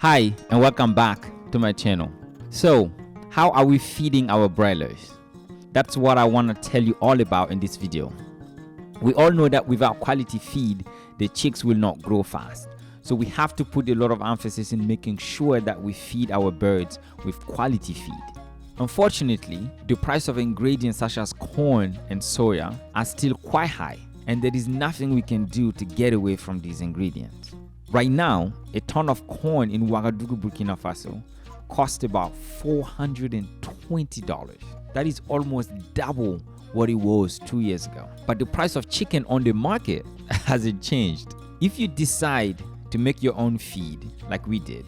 Hi and welcome back to my channel. So, how are we feeding our broilers? That's what I want to tell you all about in this video. We all know that without quality feed, the chicks will not grow fast. So we have to put a lot of emphasis in making sure that we feed our birds with quality feed. Unfortunately, the price of ingredients such as corn and soya are still quite high, and there is nothing we can do to get away from these ingredients. Right now, a ton of corn in Ouagadougou, Burkina Faso costs about $420. That is almost double what it was 2 years ago. But the price of chicken on the market hasn't changed. If you decide to make your own feed, like we did,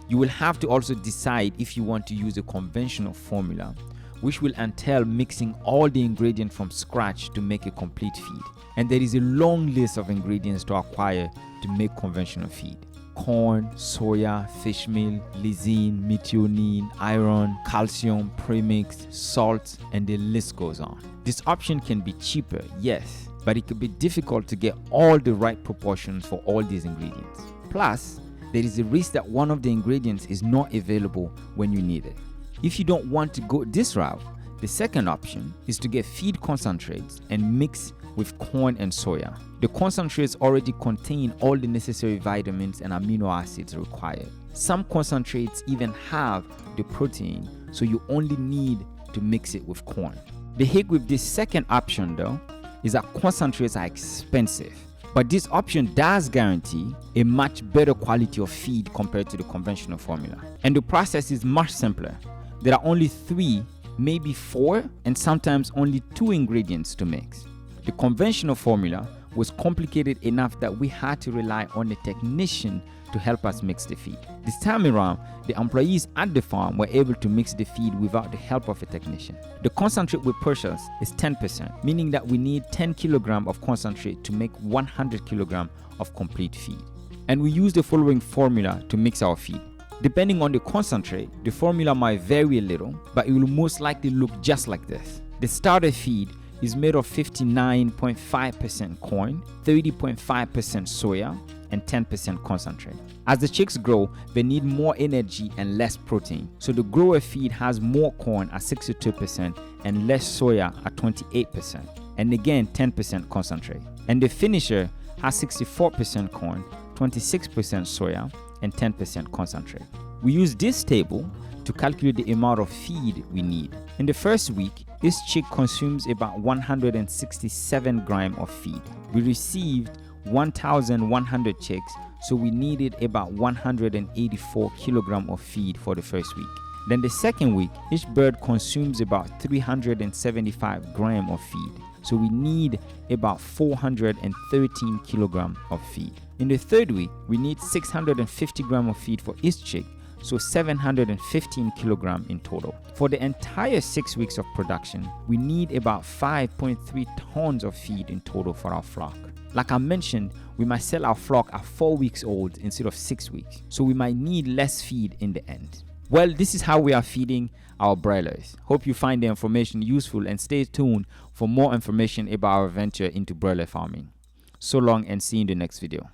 you will have to also decide if you want to use a conventional formula, which will entail mixing all the ingredients from scratch to make a complete feed. And there is a long list of ingredients to acquire to make conventional feed. Corn, soya, fish meal, lysine, methionine, iron, calcium, premix, salt, and the list goes on. This option can be cheaper, yes, but it could be difficult to get all the right proportions for all these ingredients. Plus, there is a risk that one of the ingredients is not available when you need it. If you don't want to go this route, the second option is to get feed concentrates and mix with corn and soya. The concentrates already contain all the necessary vitamins and amino acids required. Some concentrates even have the protein, so you only need to mix it with corn. The hitch with this second option though is that concentrates are expensive, but this option does guarantee a much better quality of feed compared to the conventional formula. And the process is much simpler. There are only 3, maybe 4, and sometimes only 2 ingredients to mix. The conventional formula was complicated enough that we had to rely on a technician to help us mix the feed. This time around, the employees at the farm were able to mix the feed without the help of a technician. The concentrate we purchase is 10%, meaning that we need 10 kg of concentrate to make 100 kg of complete feed. And we use the following formula to mix our feed. Depending on the concentrate, the formula might vary a little, but it will most likely look just like this. The starter feed is made of 59.5% corn, 30.5% soya, and 10% concentrate. As the chicks grow, they need more energy and less protein, so the grower feed has more corn at 62% and less soya at 28%, and again 10% concentrate. And the finisher has 64% corn, 26% soya, and 10% concentrate. We use this table to calculate the amount of feed we need. In the first week, this chick consumes about 167 grams of feed. We received 1,100 chicks, so we needed about 184 kilograms of feed for the first week. Then the second week, each bird consumes about 375 grams of feed, so we need about 413 kilograms of feed. In the third week, we need 650 grams of feed for each chick, so 715 kilograms in total. For the entire 6 weeks of production, we need about 5.3 tons of feed in total for our flock. Like I mentioned, we might sell our flock at 4 weeks old instead of 6 weeks, so we might need less feed in the end. Well, this is how we are feeding our broilers. Hope you find the information useful and stay tuned for more information about our venture into broiler farming. So long and see you in the next video.